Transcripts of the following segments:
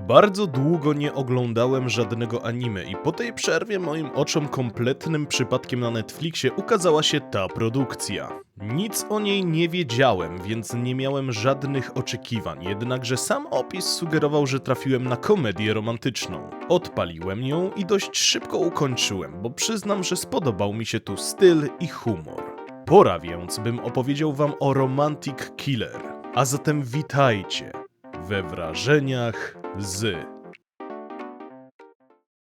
Bardzo długo nie oglądałem żadnego anime i po tej przerwie moim oczom kompletnym przypadkiem na Netflixie ukazała się ta produkcja. Nic o niej nie wiedziałem, więc nie miałem żadnych oczekiwań, jednakże sam opis sugerował, że trafiłem na komedię romantyczną. Odpaliłem ją i dość szybko ukończyłem, bo przyznam, że spodobał mi się tu styl i humor. Pora więc, bym opowiedział wam o Romantic Killer. A zatem witajcie we wrażeniach z...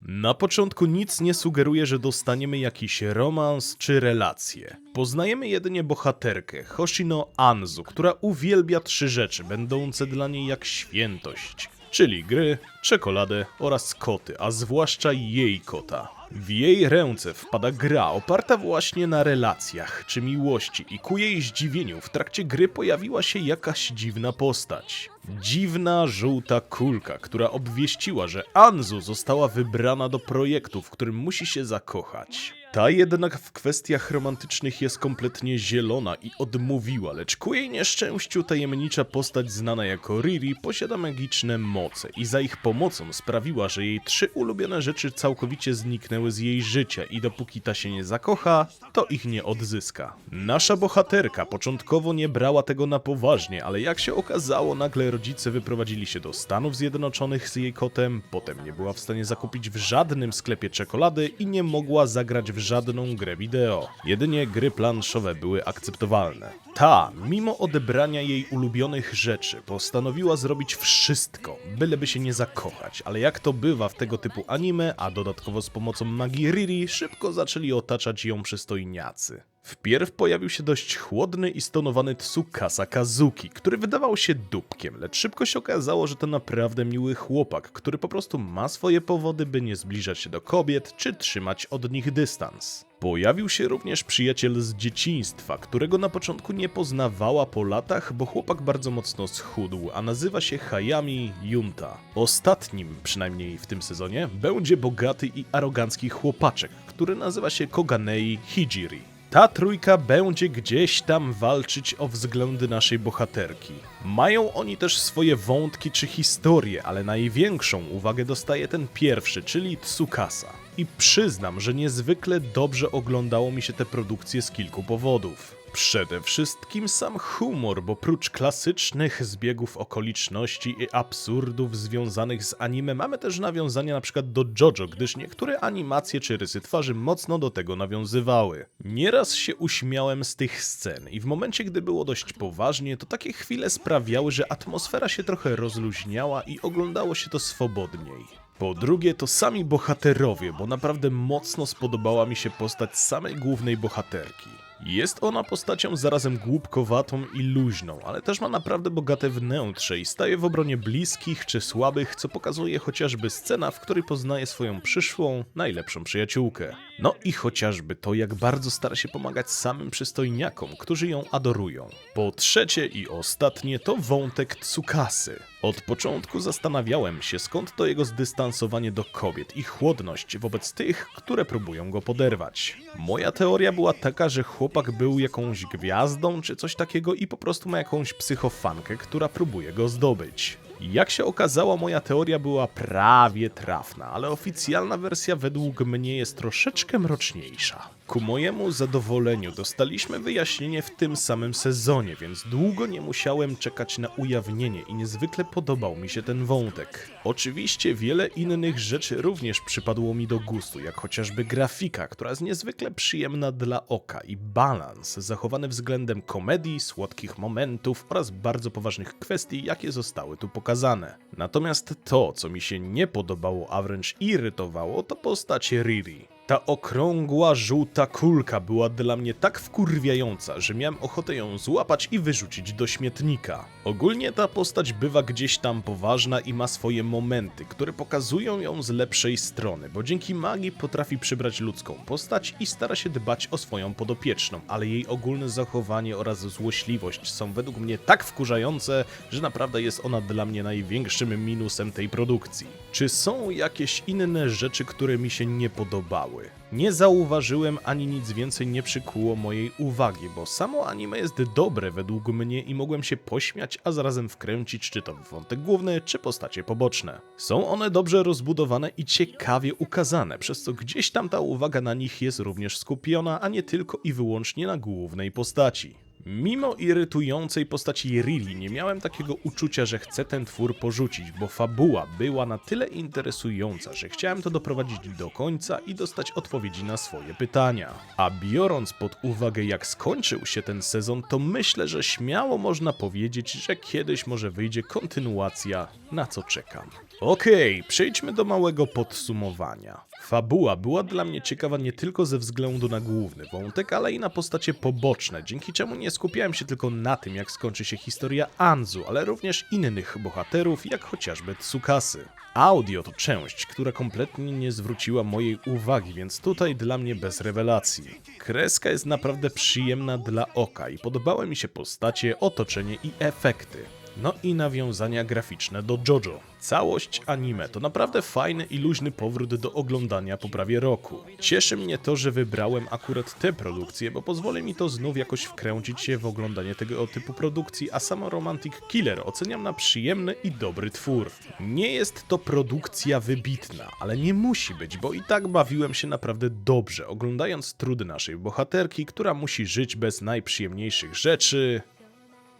Na początku nic nie sugeruje, że dostaniemy jakiś romans czy relację. Poznajemy jedynie bohaterkę, Hoshino Anzu, która uwielbia 3 rzeczy, będące dla niej jak świętość. Czyli gry, czekoladę oraz koty, a zwłaszcza jej kota. W jej ręce wpada gra oparta właśnie na relacjach czy miłości i ku jej zdziwieniu w trakcie gry pojawiła się jakaś dziwna postać. Dziwna, żółta kulka, która obwieściła, że Anzu została wybrana do projektu, w którym musi się zakochać. Ta jednak w kwestiach romantycznych jest kompletnie zielona i odmówiła, lecz ku jej nieszczęściu tajemnicza postać znana jako Riri posiada magiczne moce i za ich pomocą sprawiła, że jej 3 ulubione rzeczy całkowicie zniknęły z jej życia i dopóki ta się nie zakocha, to ich nie odzyska. Nasza bohaterka początkowo nie brała tego na poważnie, ale jak się okazało, nagle rodzice wyprowadzili się do Stanów Zjednoczonych z jej kotem, potem nie była w stanie zakupić w żadnym sklepie czekolady i nie mogła zagrać w żadną grę wideo. Jedynie gry planszowe były akceptowalne. Ta, mimo odebrania jej ulubionych rzeczy, postanowiła zrobić wszystko, byleby się nie zakochać, ale jak to bywa w tego typu anime, a dodatkowo z pomocą magii Riri, szybko zaczęli otaczać ją przystojniacy. Wpierw pojawił się dość chłodny i stonowany Tsukasa Kazuki, który wydawał się dupkiem, lecz szybko się okazało, że to naprawdę miły chłopak, który po prostu ma swoje powody, by nie zbliżać się do kobiet, czy trzymać od nich dystans. Pojawił się również przyjaciel z dzieciństwa, którego na początku nie poznawała po latach, bo chłopak bardzo mocno schudł, a nazywa się Hayami Junta. Ostatnim, przynajmniej w tym sezonie, będzie bogaty i arogancki chłopaczek, który nazywa się Koganei Hijiri. Ta trójka będzie gdzieś tam walczyć o względy naszej bohaterki. Mają oni też swoje wątki czy historie, ale największą uwagę dostaje ten pierwszy, czyli Tsukasa. I przyznam, że niezwykle dobrze oglądało mi się te produkcje z kilku powodów. Przede wszystkim sam humor, bo prócz klasycznych zbiegów okoliczności i absurdów związanych z anime mamy też nawiązania np. do JoJo, gdyż niektóre animacje czy rysy twarzy mocno do tego nawiązywały. Nieraz się uśmiałem z tych scen i w momencie, gdy było dość poważnie, to takie chwile sprawiały, że atmosfera się trochę rozluźniała i oglądało się to swobodniej. Po drugie to sami bohaterowie, bo naprawdę mocno spodobała mi się postać samej głównej bohaterki. Jest ona postacią zarazem głupkowatą i luźną, ale też ma naprawdę bogate wnętrze i staje w obronie bliskich czy słabych, co pokazuje chociażby scena, w której poznaje swoją przyszłą, najlepszą przyjaciółkę. No i chociażby to, jak bardzo stara się pomagać samym przystojniakom, którzy ją adorują. Po trzecie i ostatnie to wątek Tsukasy. Od początku zastanawiałem się, skąd to jego zdystansowanie do kobiet i chłodność wobec tych, które próbują go poderwać. Moja teoria była taka, że chłopak był jakąś gwiazdą czy coś takiego i po prostu ma jakąś psychofankę, która próbuje go zdobyć. Jak się okazało, moja teoria była prawie trafna, ale oficjalna wersja według mnie jest troszeczkę mroczniejsza. Ku mojemu zadowoleniu dostaliśmy wyjaśnienie w tym samym sezonie, więc długo nie musiałem czekać na ujawnienie i niezwykle podobał mi się ten wątek. Oczywiście wiele innych rzeczy również przypadło mi do gustu, jak chociażby grafika, która jest niezwykle przyjemna dla oka i balans zachowany względem komedii, słodkich momentów oraz bardzo poważnych kwestii, jakie zostały tu pokazane. Natomiast to, co mi się nie podobało, a wręcz irytowało, to postać Riri. Ta okrągła, żółta kulka była dla mnie tak wkurwiająca, że miałem ochotę ją złapać i wyrzucić do śmietnika. Ogólnie ta postać bywa gdzieś tam poważna i ma swoje momenty, które pokazują ją z lepszej strony, bo dzięki magii potrafi przybrać ludzką postać i stara się dbać o swoją podopieczną, ale jej ogólne zachowanie oraz złośliwość są według mnie tak wkurzające, że naprawdę jest ona dla mnie największym minusem tej produkcji. Czy są jakieś inne rzeczy, które mi się nie podobały? fabuły. Nie zauważyłem ani nic więcej nie przykuło mojej uwagi, bo samo anime jest dobre według mnie i mogłem się pośmiać, a zarazem wkręcić czy to w wątek główny, czy postacie poboczne. Są one dobrze rozbudowane i ciekawie ukazane, przez co gdzieś tam ta uwaga na nich jest również skupiona, a nie tylko i wyłącznie na głównej postaci. Mimo irytującej postaci Rili nie miałem takiego uczucia, że chcę ten twór porzucić, bo fabuła była na tyle interesująca, że chciałem to doprowadzić do końca i dostać odpowiedzi na swoje pytania. A biorąc pod uwagę jak skończył się ten sezon, to myślę, że śmiało można powiedzieć, że kiedyś może wyjdzie kontynuacja, na co czekam. Okej, przejdźmy do małego podsumowania. Fabuła była dla mnie ciekawa nie tylko ze względu na główny wątek, ale i na postacie poboczne, dzięki czemu nie skupiałem się tylko na tym, jak skończy się historia Anzu, ale również innych bohaterów, jak chociażby Tsukasy. Audio to część, która kompletnie nie zwróciła mojej uwagi, więc tutaj dla mnie bez rewelacji. Kreska jest naprawdę przyjemna dla oka i podobały mi się postacie, otoczenie i efekty. No i nawiązania graficzne do JoJo. Całość anime to naprawdę fajny i luźny powrót do oglądania po prawie roku. Cieszy mnie to, że wybrałem akurat tę produkcję, bo pozwoli mi to znów jakoś wkręcić się w oglądanie tego typu produkcji, a samo Romantic Killer oceniam na przyjemny i dobry twór. Nie jest to produkcja wybitna, ale nie musi być, bo i tak bawiłem się naprawdę dobrze, oglądając trudy naszej bohaterki, która musi żyć bez najprzyjemniejszych rzeczy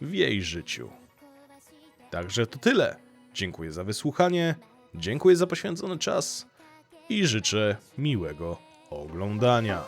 w jej życiu. Także to tyle. Dziękuję za wysłuchanie, dziękuję za poświęcony czas i życzę miłego oglądania.